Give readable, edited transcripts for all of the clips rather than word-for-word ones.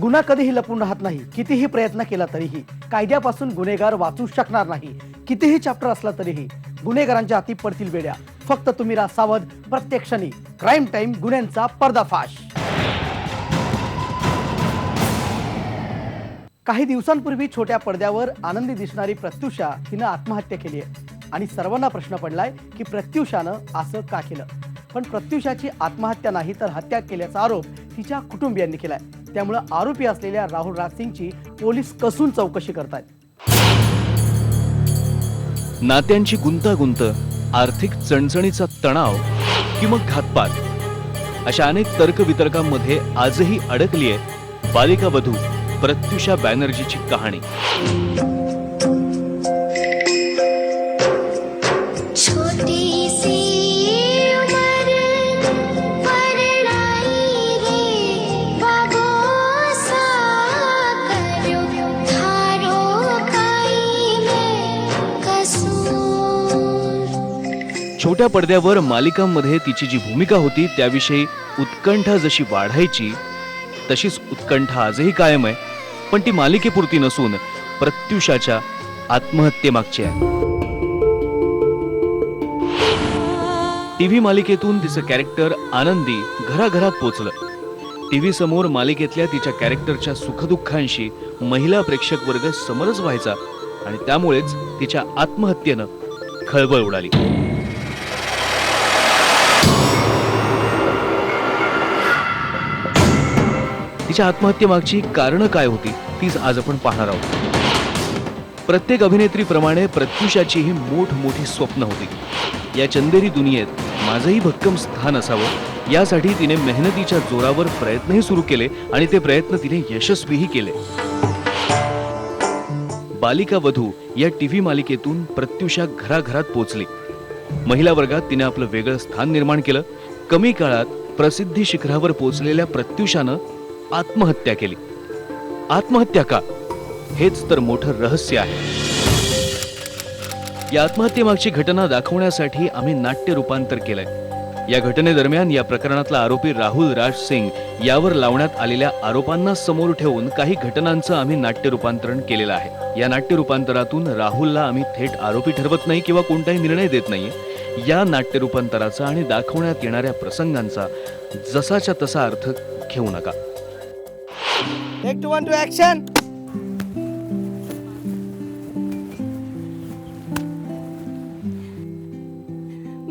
गुन्हा कधीही लपून राहत नाही. कितीही प्रयत्न केला तरीही कायद्यापासून गुन्हेगार वाचू शकणार नाही. कितीही चॅप्टर असला तरीही गुन्हेगारांच्या हाती पडतील बेड्या. फक्त तुम्ही राहा सावध. प्रत्येक क्षणी क्राईम टाइम गुन्ह्यांचा पर्दाफाश. काही दिवसांपूर्वी छोट्या पडद्यावर आनंदी दिसणारी प्रत्युषा हिनं आत्महत्या केली आहे. आणि सर्वांना प्रश्न पडलाय की प्रत्युषानं असं का केलं. पण प्रत्युषाची आत्महत्या नाही तर हत्या केल्याचा आरोप तिच्या कुटुंबियांनी केलाय. त्यामुळे आरोपी असलेल्या राहुल राजसिंगची पोलीस कसून चौकशी करतायत. नात्यांची गुंतागुंत, आर्थिक चणचणीचा तणाव की मग घातपात अशा अनेक तर्कवितर्कांमध्ये आजही अडकली आहे बालिका वधू प्रत्युषा बॅनर्जीची कहाणी. छोट्या पडद्यावर मालिकांमध्ये तिची जी भूमिका होती त्याविषयी उत्कंठा जशी वाढायची तशीच उत्कंठा आजही कायम आहे. पण ती मालिकेपुरती नसून प्रत्युषाच्या आत्महत्येमागची आहे. टीव्ही मालिकेतून तिचं कॅरेक्टर आनंदी घराघरात पोचलं. टीव्ही समोर मालिकेतल्या तिच्या कॅरेक्टरच्या सुखदुःखांशी महिला प्रेक्षक वर्ग समरस व्हायचा आणि त्यामुळेच तिच्या आत्महत्येनं खळबळ उडाली. तिच्या आत्महत्येमागची कारणं काय होती तीच आज आपण पाहणार आहोत. प्रत्येक अभिनेत्रीप्रमाणे प्रत्युषाचीही मोठी स्वप्न होती. या चंदेरी दुनियेत माझंही भक्कम स्थान असावं यासाठी तिने मेहनतीच्या जोरावर प्रयत्नही सुरू केले आणि ते प्रयत्न तिने यशस्वीही केले. बालिका वधू या टीव्ही मालिकेतून प्रत्युषा घराघरात पोचली. महिला वर्गात तिने आपलं वेगळं स्थान निर्माण केलं. कमी काळात प्रसिद्धी शिखरावर पोचलेल्या प्रत्युषानं आत्महत्या केली. आत्महत्या का, हेच तर मोठं रहस्य आहे. या आत्महत्येमागची घटना दाखवण्यासाठी आम्ही नाट्य रूपांतर केलंय. या घटनेदरम्यान या प्रकरणातला आरोपी राहुल राज सिंग यावर लावण्यात आलेल्या आरोपांना समोर ठेवून काही घटनांचं आम्ही नाट्य रूपांतरण केलेलं आहे. या नाट्य रूपांतरातून राहुलला आम्ही थेट आरोपी ठरवत नाही किंवा कोणताही निर्णय देत नाहीये. या नाट्य रूपांतराचा आणि दाखवण्यात येणाऱ्या प्रसंगांचा जसाच्या तसा अर्थ घेऊ नका. Take 2 1 2 action.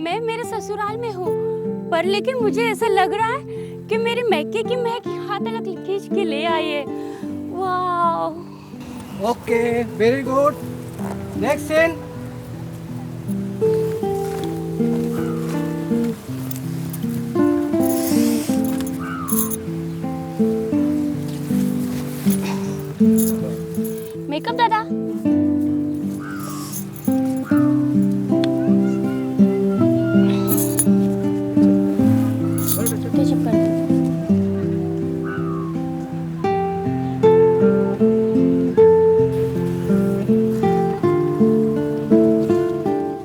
मैं मेरे ससुराल में हूँ पर लेकिन मुझे ऐसा लग रहा है कि मेरी मैके की महक यहाँ तक खींच के ले आई है. वाह. Okay, very good. Next scene. Makeup दादा.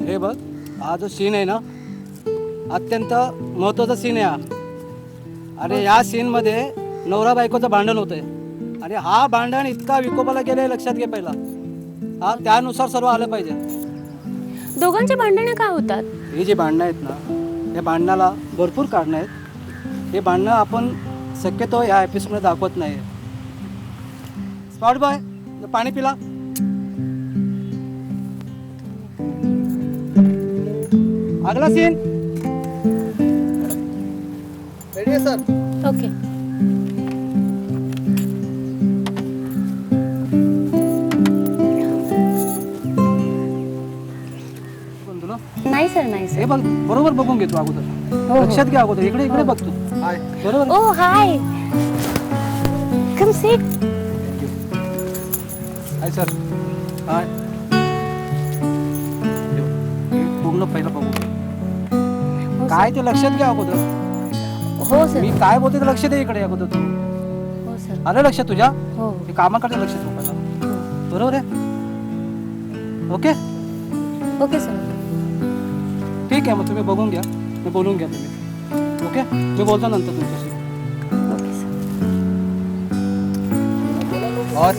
हे बघ, हा जो सीन आहे ना अत्यंत महत्त्वाचा सीन आहे हा. आणि या सीनमध्ये नवरा बायकोचं भांडण होतंय आणि हा भांडण इतका विकोपाला गेले लक्षात घे पहिला. हा त्यानुसार सर्व आलं पाहिजे. दोघांचे भांडणं का होतात? ही जी भांडणं आहेत ना या भांडणाला भरपूर कारणं आहेत. हे भांडणं आपण शक्यतो या एपिसोडमध्ये दाखवत नाही. स्पॉट बॉय पाणी पिला. अगला सीन रेडी आहे सर. ओके. नाही सर, नाही सर. हे बघ बरोबर बघून घे तू अगोदर. हो. लक्षात घे अगोदर. इकडे इकडे बघ तू. हाय बरोबर. Oh hi. Come sit. Hi sir. Hi. पूर्ण पहिलं बघू. काय ते लक्षात घ्या अगोदर. हो सर. मी काय बोलते ते लक्ष दे इकडे अगोदर तू. हो सर. आलं लक्षात तुझ्या? हो. मी कामाकडे लक्ष ठेव पहिला. बरोबर आहे. Okay okay sir. ठीक आहे. मग तुम्ही बघून घ्या. मी बोलून घ्या तुम्ही. ओके मी बोलतो नंतर तुमच्याशी. Okay sir. और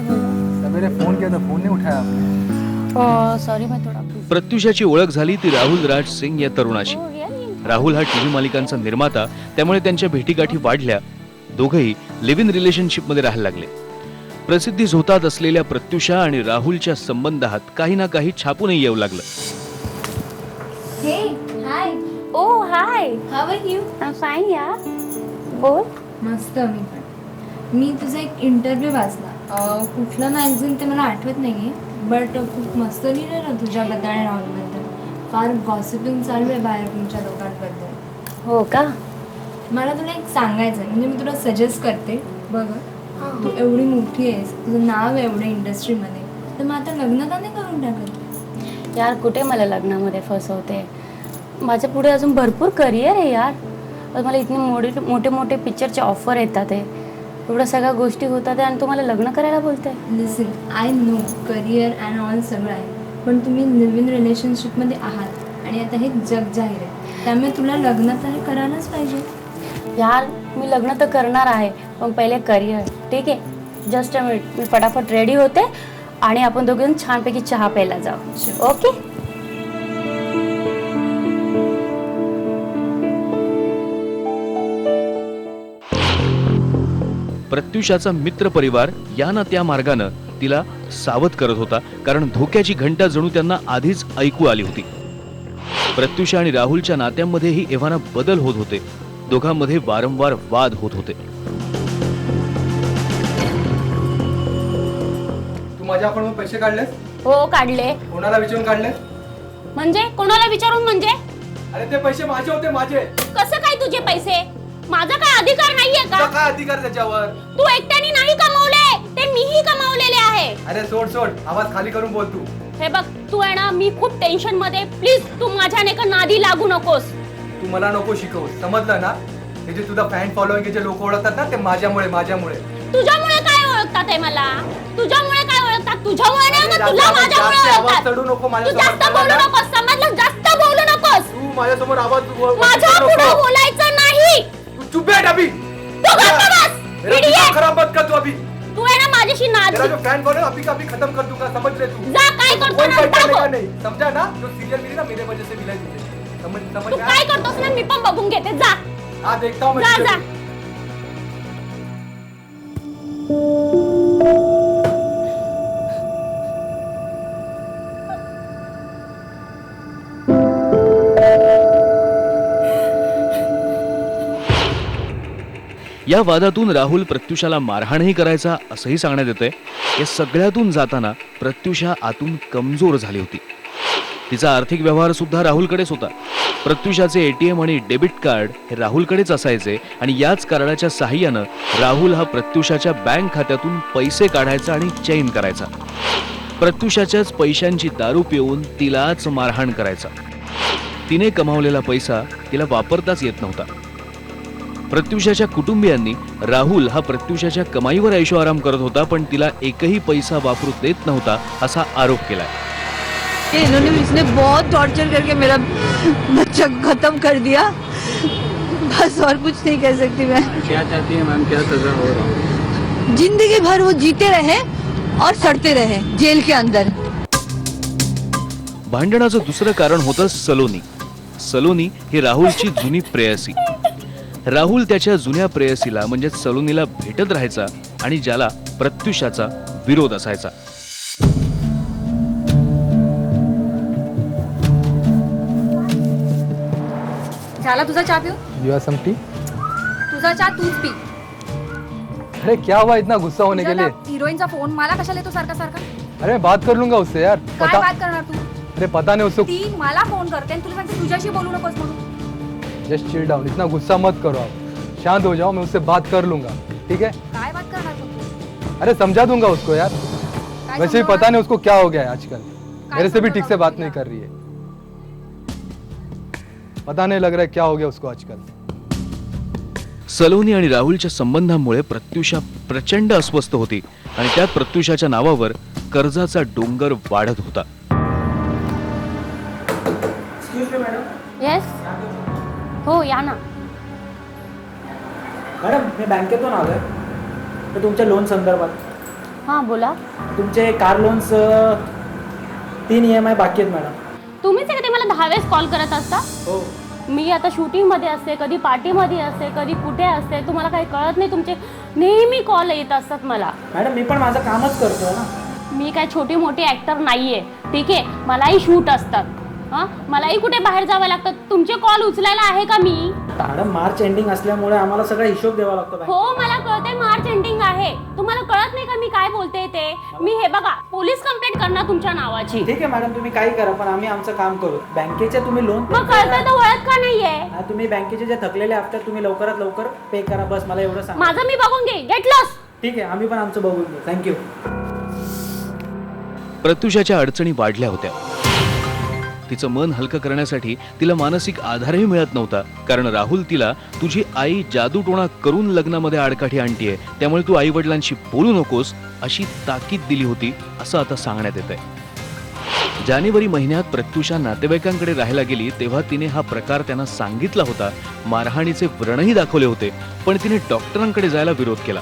बोलो सवेरे फोन किया था, फोन नहीं उठाया आपने। सॉरी मैं थोड़ा busy- प्रत्युषाची ओळख झाली ती राहुल राज सिंग या तरुणाशी. Oh, really? राहुल हा टीव्ही मालिकांचा निर्माता, त्यामुळे त्यांच्या भेटीगाठी वाढल्या. दोघंही लिव्ह इन रिलेशनशिप मध्ये राहायला लागले. प्रसिद्धी झोतात असलेल्या प्रत्युषा आणि राहुलच्या संबंधात काही ना काही छापूनही येऊ लागलं. Hey, hi. Oh, hi. How are you? I'm fine, yeah. बोल. मस्त मी पण. मी तुझा एक इंटरव्ह्यू वाचला. कुठलं मॅगझिन ते मला आठवत नाही बट खूप मस्त लिहिलं ना तुझ्याबद्दल आणि राहुलबद्दल. फार गॉसिपिंग चालू आहे बाहेर तुमच्या दोघांबद्दल. हो का? मला तुला एक सांगायचं आहे, म्हणजे मी तुला सजेस्ट करते बघ. तू एवढी मोठी आहेस, तुझं नाव आहे एवढं इंडस्ट्रीमध्ये, तर मग आता लग्न का नाही करून टाकत? यार कुठे मला लग्नामध्ये फसवते. माझ्या पुढे अजून भरपूर करिअर आहे यार. पण मला इतने मोठे मोठे पिक्चरचे ऑफर येतात आहे, एवढ्या सगळ्या गोष्टी होतात आहे आणि तू मला लग्न करायला बोलते. Listen, I know career and all सगळं आहे, पण तुम्ही लिव्ह इन रिलेशनशिपमध्ये आहात आणि आता हे जग जाहीर आहे, त्यामुळे तुला लग्न तर करायलाच पाहिजे. यार मी लग्न तर करणार आहे, पण पहिले करिअर. ठीक आहे, जस्ट अ मिनिट, मी फटाफट रेडी होते आणि आपण दोघे छानपैकी चहा प्यायला जाऊ. ओके. प्रत्युषाचा मित्र परिवार या ना त्या मार्गानं तिला सावध करत होता, कारण धोक्याची घंटा जणू त्यांना आधीच ऐकू आली होती. प्रत्युषा आणि राहुलच्या नात्यांमध्येही एव्हाना बदल होत होते. दोघांमध्ये वारंवार वाद होत होते. तू माझ्या अकाउंटवर पैसे काढलेस? हो काढले. कोणाला विचारून काढलेस? म्हणजे कोणाला विचारून? म्हणजे अरे ते पैसे माझे होते, माझे. कसं काय तुझे पैसे? माझा काय अधिकार नाहीये तुझा का? काय अधिकार त्याच्यावर? तू एकट्याने नाही कमवले, ते मीही कमवलेले आहे. अरे सोड सोड, आवाज खाली करून बोल तू. हे बघ, तू आहे ना, मी खूप टेन्शन मध्ये. प्लीज तू माझ्या का नादी लागू नकोस. तू मला नको शिकवू, समजलं ना? हे जे तुझा फॅन फॉलोइंग जे लोक ओळखतात ना, ते माझ्यामुळे. तुझ्यामुळे काय ओळखतात आहे मला? तुझ्यामुळे काय ओळखतात? तुझ्यामुळे नाही, अरे मग तुला जास्त माझ्यामुळे आवाज ओळखतात. चढू नको तू माझ्यासमोर. जास्त बोलू नकोस, समजलं? जास्त बोलू नकोस. तू माझ्यासमोर आवाज माझ्या पुढे बोलायचं नाही. तू चुप बैठ अभी. तू गप्प बस, मेरा idiot. दिमाग खराब मत कर तू अभी. तू आहे ना माझ्याशी नाद. तेरा जो फैन फॉलो अभी का अभी खत्म कर दूंगा, समझ ले तू. जा, काय करतो कोई ना, पहचानेगा दाखव. नहीं, समझा ना? जो सीरियल मिली ना मेरे वजह से मिला तुझे, समझ तू काय करतोस ना, मी पण बघून घेते. जा हाँ देखता हूँ मैं जा तुझे. जा. या वादातून राहुल प्रत्युषाला मारहाणही करायचा असंही सांगण्यात येतंय. या सगळ्यातून जाताना प्रत्युषा आतून कमजोर झाली होती. तिचा आर्थिक व्यवहार सुद्धा राहुलकडेच होता. प्रत्युषाचे एटीएम आणि डेबिट कार्ड हे राहुलकडेच असायचे आणि याच कार्डाच्या साहाय्यानं राहुल हा प्रत्युषाच्या बँक खात्यातून पैसे काढायचा आणि चैन करायचा. प्रत्युषाच्याच पैशांची दारू पिऊन तिलाच मारहाण करायचा. तिने कमावलेला पैसा तिला वापरताच येत नव्हता. प्रत्युषाच्या कुटुंबियांनी राहुल हा प्रत्युषाच्या कमाईवर ऐशोआराम करत होता, पण तिला एकही पैसा वापरू देत नव्हता असा आरोप केलाय. इन्होंने इसने बहुत टॉर्चर करके मेरा बच्चा खत्म कर दिया. बस और कुछ नहीं कह सकती मैं. क्या चाहती है मैम, क्या सजा हो रहा? जिंदगी भर वो जीते रहे और सड़ते रहे जेल के अंदर. भांडणाचं दुसरं कारण होतं सलोनी. सलोनी ही राहुलची जुनी प्रेयसी. राहुल त्याच्या जुन्या प्रेयसीला म्हणजे सलोनीला भेटत राहायचा आणि ज्याला प्रत्युषाचा विरोध असायचा. झाला तुझा चहा पिऊ? You have some tea? तुझा चहा तूच पी. अरे क्या हुआ इतना गुस्सा होने के लिए? हिरोईनचा फोन मला कशाला येतो सारखा सारखा? अरे मैं बात कर लूंगा उससे यार. काय बात करणार तू? अरे पता नहीं उसको. ती मला फोन करते आणि तुला सांगते तुझ्याशी बोलू नकोस म्हणून. जस्ट चिल डाउन, इतना गुस्सा मत करो आप. शांत हो जाओ, मैं उससे बात कर लूंगा, ठीक है? काय बात करणार तू? अरे समझा दूंगा उसको यार. काय वैसे भी समजावणार? पता नहीं उसको क्या हो गया है आजकल. मेरे से भी ठीक से समजावणार बात नहीं कर रही है. पता नहीं लग रहा है क्या हो गया उसको आजकल. सलोनी आणि राहुलच्या संबंधामुळे प्रत्युषा प्रचंड अस्वस्थ होती आणि त्यात प्रत्युषाच्या नावावर कर्जाचा डोंगर वाढत होता. येस. हो या ना. मॅडम मी बँकेतून आलोय. तर तुमच्या लोन संदर्भात हां बोला. तुमचे कार लोन्स 3 EMI बाकी आहेत मॅडम. तुम्हीच आहे का ते मला 10 वेळेस कॉल करत असता? हो मी आता शूटिंगमध्ये असते, कधी पार्टीमध्ये असते, कधी कुठे असते, तुम्हाला काही कळत नाही. तुमचे नेहमी कॉल येत असतात मला. मॅडम मी पण माझं कामच करतोय ना. मी काय छोटी मोठी ॲक्टर नाही आहे, ठीक आहे. मलाही शूट असतात, हां, मलाही कुठे बाहेर जावं लागतं. तुमचे कॉल उचलायला आहे का मी? मॅडम मार्च एंडिंग असल्यामुळे आम्हाला सगळा हिशोब द्यावा लागतो. हो मला कळतंय मार्च एंडिंग आहे. तुम्हाला कळत नाही का मी काय बोलते ते? मी हे बघा पोलीस कंप्लेंट करणार तुमच्या नावाची. ठीक आहे मॅडम तुम्ही काही करा पण आम्ही आमचं काम करू. बँकेचे तुम्ही लोन मग कळतंय तर वळत का नाहीये? तुम्ही बँकेचे जे थकलेले हप्ते तुम्ही लवकरात लवकर पे करा, बस मला एवढं सांगा. माझं मी बघून घे. Get loss. ठीक आहे आम्ही पण आमचं बघून घेऊ. थँक्यू. प्रत्युषाच्या अडचणी वाढल्या होत्या. तिचं मन हलकं करण्यासाठी तिला मानसिक आधारही मिळत नव्हता. कारण राहुल तिला तुझी आई जादूटोणा करून लग्नामध्ये आडकाठी आणतीये, त्यामुळे तू आई वडिलांशी बोलू नकोस अशी ताकीद दिली होती असं आता सांगण्यात येत आहे. जानेवारी महिन्यात प्रत्युषा नातेवाईकांकडे राहायला गेली तेव्हा तिने हा प्रकार त्यांना सांगितला होता. मारहाणीचे व्रणही दाखवले होते, पण तिने डॉक्टरांकडे जायला विरोध केला.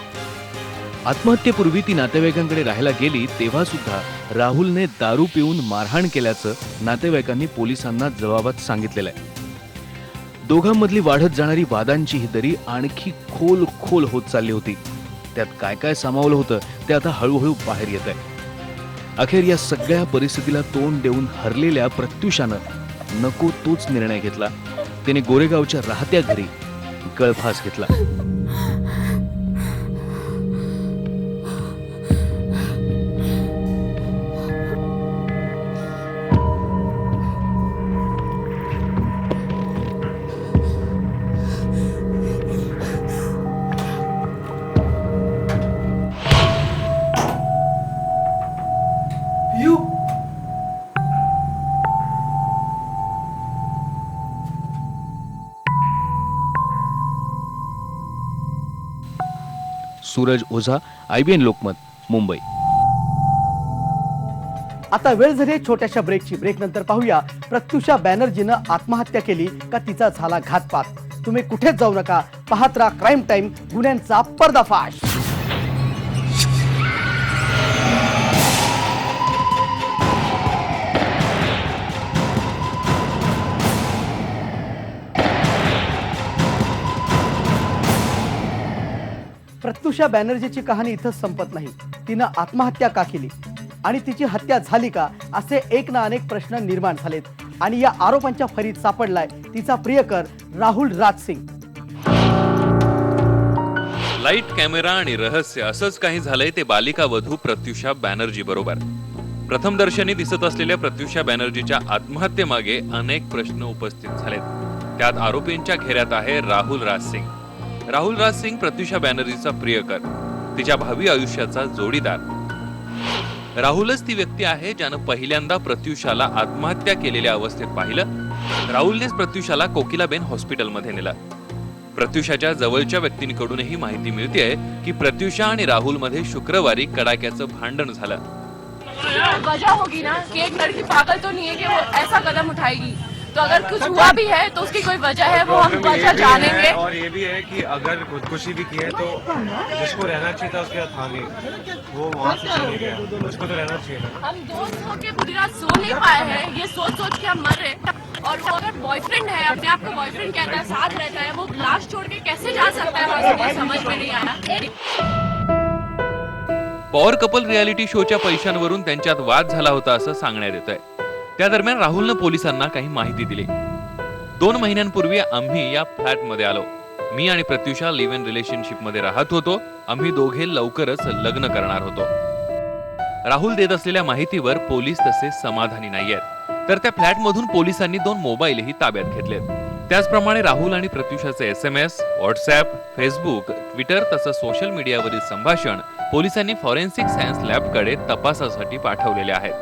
आत्महत्येपूर्वी ती नातेवाईकांकडे राहायला गेली तेव्हा सुद्धा राहुलने दारू पिऊन मारहाण केल्याचं नातेवाईकांनी पोलिसांना जबाबात सांगितलेलं आहे. दोघांमधली वाढत जाणारी वादांची ही दरी आणखी खोल होत चालली होती. त्यात काय काय सामावलं होतं ते आता हळूहळू बाहेर येत आहे. अखेर या सगळ्या परिस्थितीला तोंड देऊन हरलेल्या प्रत्युषानं नको तोच निर्णय घेतला. तिने गोरेगावच्या राहत्या घरी गळफास घेतला. सूरज ओझा, IBN लोकमत, मुंबई. आता वेळ झाली छोट्याशा ब्रेकची. ब्रेक नंतर पाहूया प्रत्युषा बॅनर्जीनं आत्महत्या केली का तिचा झाला घातपात. तुम्ही कुठेच जाऊ नका, पाहत राहा क्राईम टाइम, गुन्ह्यांचा पर्दाफाश. प्रत्युषा बॅनर्जीची कहाणी इथंच संपत नाही. तिनं आत्महत्या का केली आणि तिची हत्या झाली का, असे एक ना अनेक प्रश्न निर्माण झालेत. आणि या आरोपांच्या फरीत सापडलाय तिचा प्रियकर राहुल राज सिंग. लाईट, कॅमेरा आणि रहस्य असंच काही झालंय ते बालिका वधू प्रत्युषा बॅनर्जी बरोबर. प्रथम दर्शनी दिसत असलेल्या प्रत्युषा बॅनर्जीच्या आत्महत्येमागे अनेक प्रश्न उपस्थित झालेत. त्यात आरोपींच्या घेऱ्यात आहे राहुल राज सिंग. राहुल राज सिंग प्रत्युषा बॅनर्जीचा प्रियकर, तिच्या भावी आयुष्याचा जोडीदार. राहुलच ती व्यक्ती आहे ज्यानं पहिल्यांदा प्रत्युषाला आत्महत्या केलेल्या अवस्थेत पाहिलं. राहुलनेच प्रत्युषाला कोकिलाबेन हॉस्पिटलमध्ये नेलं. प्रत्युषाच्या जवळच्या व्यक्तींकडूनही माहिती मिळतेय की प्रत्युषा आणि राहुल मध्ये शुक्रवारी कडाक्याचं भांडण झालं. वजह होगी ना कि एक लड़की पागल तो नहीं है कि वो ऐसा कदम उठाएगी. तो अगर कुछ हुआ भी है तो उसकी कोई वजह है, वो हम वजह जानेंगे. और ये भी है कि अगर खुदकुशी भी की है तो जिसको रहना चाहिए था उसके साथ था नहीं, वो वहाँ से चले गया. उसको तो रहना चाहिए था. हम दोस्त होके पूरी रात सो नहीं पाए हैं, ये सोच के हम मर रहे हैं. और वो अगर बॉयफ्रेंड है, अपने आप को बॉयफ्रेंड कहता है, साथ रहता है, वो लास्ट छोड़ के कैसे जा सकता है वहाँ से, समझ में नहीं आया. पॉवर कपल रियालिटी शोच्या पैशांवरून त्यांच्यात वाद झाला होता असं सांगण्यात येत आहे. त्या दरम्यान राहुलनं पोलिसांना काही माहिती दिली. 2 महिन्यांपूर्वी आम्ही या फ्लॅटमध्ये आलो. मी आणि प्रत्युषा लिव्ह इन रिलेशनशिप मध्ये राहत होतो. आम्ही दोघे लवकरच लग्न करणार होतो. राहुल देत असलेल्या माहितीवर पोलीस तसे समाधानी नाहीयेत. तर त्या फ्लॅटमधून पोलिसांनी 2 मोबाईलही ताब्यात घेतलेत. त्याचप्रमाणे राहुल आणि प्रत्युषाचे SMS, व्हॉट्सअप, फेसबुक, ट्विटर तसंच सोशल मीडियावरील संभाषण पोलिसांनी फॉरेन्सिक सायन्स लॅबकडे तपासासाठी पाठवलेले आहेत.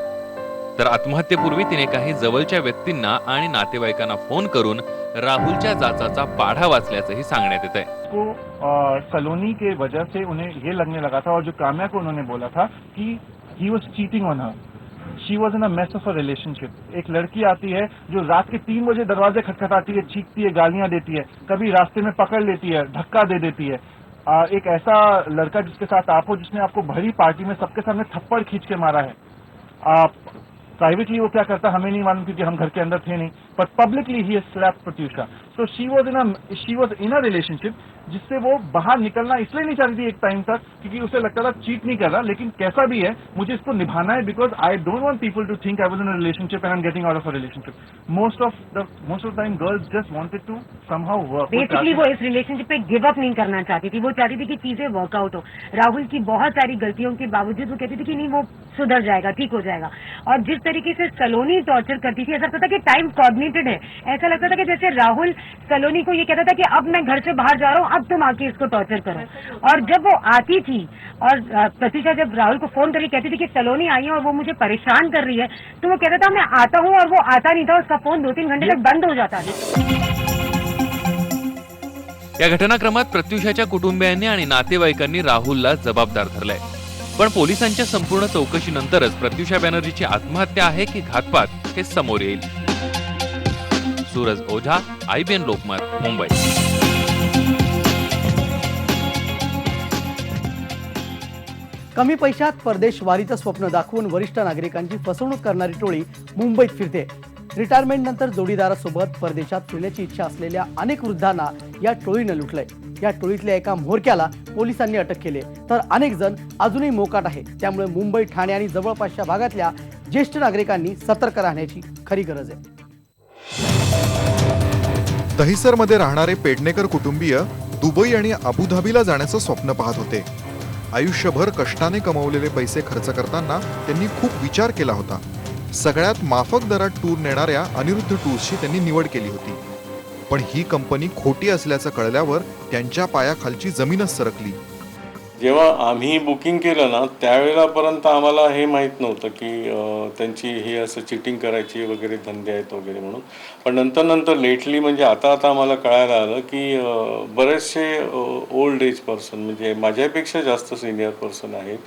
तर आत्महत्येपूर्वी तिने काही जवळच्या व्यक्तींना आणि नातेवाईकांना फोन करून राहुलच्या जाचाचा पाढा वाचल्याचंही सांगण्यात येत आहे. सलोनी के वजह से उन्हें ये लगने लगा था और जो काम्या को उन्होंने बोला था कि he was cheating on her. She was in a mess of a relationship. एक लड़की आती है जो रात के 3 बजे दरवाजे खटखटाती है, चीखती है, गालियां देती है, कभी रास्ते में पकड़ लेती है, धक्का दे देती है. एक ऐसा लड़का जिसके साथ आप हो, जिसने आपको भरी पार्टी में सबके सामने थप्पड़ खींच के मारा है, आप प्राइवेटली वो क्या करता हमें नहीं मालूम क्योंकि हम घर के अंदर थे नहीं, but publicly he slapped Pratyusha. So she वाज इन अ रिलेशनशिप जिससे वो बाहर निकलना इसलिए नहीं चाहती थी एक टाइम तक क्योंकि उसे लगता था चीट नहीं कर रहा, लेकिन कैसा भी है मुझे इसको निभाना है because I don't want people to think I was in a relationship and I am getting out of a relationship. Most of the time girls just wanted to somehow work. Basically वो इस relationship पे give up नहीं करना चाहती थी, वो चाहती थी कि चीजें वर्कआउट हो. राहुल की बहुत सारी गलतियों के बावजूद वो कहती थी कि नहीं वो सुधर जाएगा, ठीक हो जाएगा. और जिस तरीके से सलोनी टॉर्चर करती थी, ऐसा लगता था कि टाइम कोऑर्डिनेटेड है. ऐसा लगता था कि जैसे राहुल सलोनी को ये कहता था कि अब मैं घर से बाहर जा रहा हूँ, अब तुम आके इसको टॉर्चर करो. और जब वो आती थी और प्रत्युषा जब राहुल को फोन करके कहती थी कि सलोनी आई है और वो मुझे परेशान कर रही है, तो वो कहता था मैं आता हूँ, और वो आता नहीं था. उसका फोन 2-3 घंटे तक बंद हो जाता था. या घटनाक्रमात प्रत्युषाच्या कुटुंबियांनी आणि नातेवाईकांनी राहुलला जबाबदार धरलंय. पण पोलिसांच्या संपूर्ण चौकशीनंतरच प्रत्युषा बॅनर्जीची आत्महत्या आहे की घातपात हे समोर येईल. सूरज ओझा, IBN लोकमत, मुंबई. कमी पैशात परदेशवारीचं स्वप्न दाखवून वरिष्ठ नागरिकांची फसवणूक करणारी टोळी मुंबईत फिरते. रिटायरमेंट नंतर जोडीदारासोबत परदेशात फिरण्याची इच्छा असलेल्या अनेक वृद्धांना या टोळीनं लुटलंय. या टोळीतल्या एका म्होरक्याला पोलिसांनी अटक केली, तर अनेक जण अजूनही मोकाट आहेत. त्यामुळे मुंबई, ठाणे आणि जवळपासच्या भागातल्या ज्येष्ठ नागरिकांनी सतर्क राहण्याची खरी गरज आहे. दहिसरमध्ये राहणारे पेडणेकर कुटुंबीय दुबई आणि अबुधाबीला जाण्याचं स्वप्न पाहत होते. आयुष्यभर कष्टाने कमवलेले पैसे खर्च करताना त्यांनी खूप विचार केला होता. सगळ्यात माफक दरात टूर नेणाऱ्या अनिरुद्ध टूर्सची त्यांनी निवड केली होती. पण ही कंपनी खोटी असल्याचं कळल्यावर त्यांच्या पायाखालची जमीनच सरकली. जेव्हा आम्ही बुकिंग केलं ना त्यावेळेलापर्यंत आम्हाला हे माहीत नव्हतं की त्यांची हे असं चिटिंग करायची वगैरे धंदे आहेत वगैरे म्हणून. पण नंतर लेटली म्हणजे आता आम्हाला कळायला आलं की बरेचसे ओल्ड एज पर्सन म्हणजे माझ्यापेक्षा जास्त सिनियर पर्सन आहेत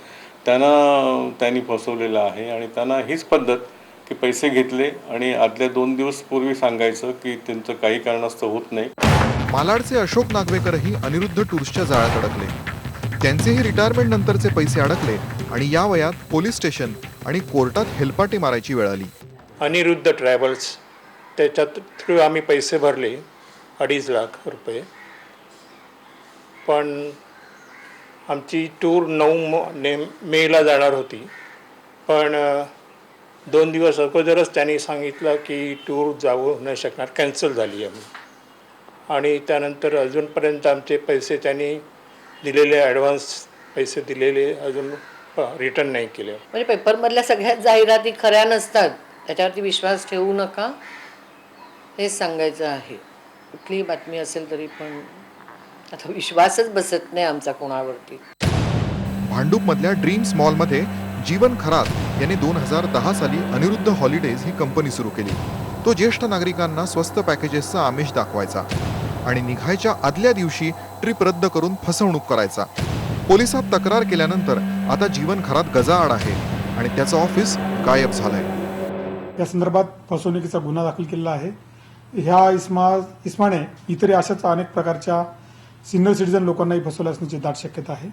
त्यांनी फसवलेलं आहे. आणि त्यांना हीच पद्धत की पैसे घेतले आणि आदल्या 2 दिवस पूर्वी सांगायचं की त्यांचं काही कारणास्तव होत नाही. मालाडचे अशोक नागवेकरही अनिरुद्ध टूर्सच्या जाळ्यात अडकले. त्यांचेही रिटायरमेंट नंतरचे पैसे अडकले आणि या वयात पोलीस स्टेशन आणि कोर्टात हेलपाटे मारायची वेळ आली. अनिरुद्ध ट्रॅव्हल्स त्याच्यात थ्रू आम्ही पैसे भरले 2.5 लाख रुपये. पण आमची टूर 9 मेला जाणार होती. पण 2 दिवस अगोदरच त्यांनी सांगितलं की टूर जाऊ नाही शकणार, कॅन्सल झाली आम्ही. आणि त्यानंतर अजूनपर्यंत आमचे पैसे त्यांनी दिलेले ॲडव्हान्स पैसे दिलेले अजून रिटर्न नाही केले. म्हणजे पेपरमधल्या सगळ्याच जाहिराती खऱ्या नसतात, त्याच्यावरती विश्वास ठेवू नका हेच सांगायचं आहे. कुठलीही बातमी असेल तरी पण आता विश्वासच बसत नाही आमचा कोणावरती. भांडूपमधल्या ड्रीम्स मॉलमध्ये जीवन खरात याने 2010 साली अनिरुद्ध हॉलिडेज ही कंपनी सुरू केली. तो ज्येष्ठ नागरिकांना स्वस्त पॅकेजेसचं आमिष दाखवायचा आणि निघायच्या आदल्या दिवशी ट्रिप रद्द करून फसवणूक करायचा. पोलिसात तक्रार केल्यानंतर आता जीवन खरात गजाआड आहे आणि त्याचं ऑफिस गायब झालंय. या संदर्भात फसवणुकीचा गुन्हा दाखल केलेला आहे. ह्या इस्माने इतर अशाच अनेक प्रकारच्या सिनियर सिटीजन लोकांनाही फसवलं असण्याची दाट शक्यता आहे.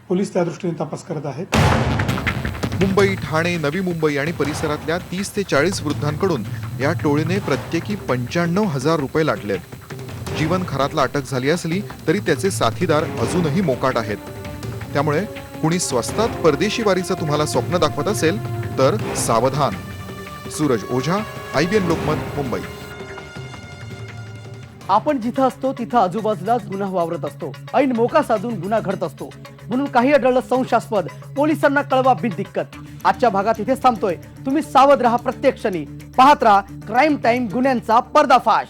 पोलीस त्या दृष्टीने तपास करत आहेत. मुंबई, ठाणे, नवी मुंबई आणि परिसरातल्या 30 ते 40 वृद्धांकडून या टोळीने प्रत्येकी 95,000 रुपये लाटलेत. जीवन खरातला अटक झाली असली तरी त्याचे साथीदार अजूनही मोकाट आहेत. त्यामुळे कुणी स्वस्तात परदेशी वारीचं तुम्हाला स्वप्न दाखवत असेल तर सावधान. सूरज ओझा, IBN लोकमत, मुंबई. आपण जिथं असतो तिथं आजूबाजूलाच गुन्हा वावरत असतो. ऐन मोका साधून गुन्हा घडत असतो. म्हणून काही आढळलं संशयास्पद पोलिसांना कळवा बिनदिक्कत. आजच्या भागात इथेच थांबतोय. तुम्ही सावध राहा प्रत्येक क्षणी. पाहत राहा क्राईम टाइम, गुन्ह्यांचा पर्दाफाश.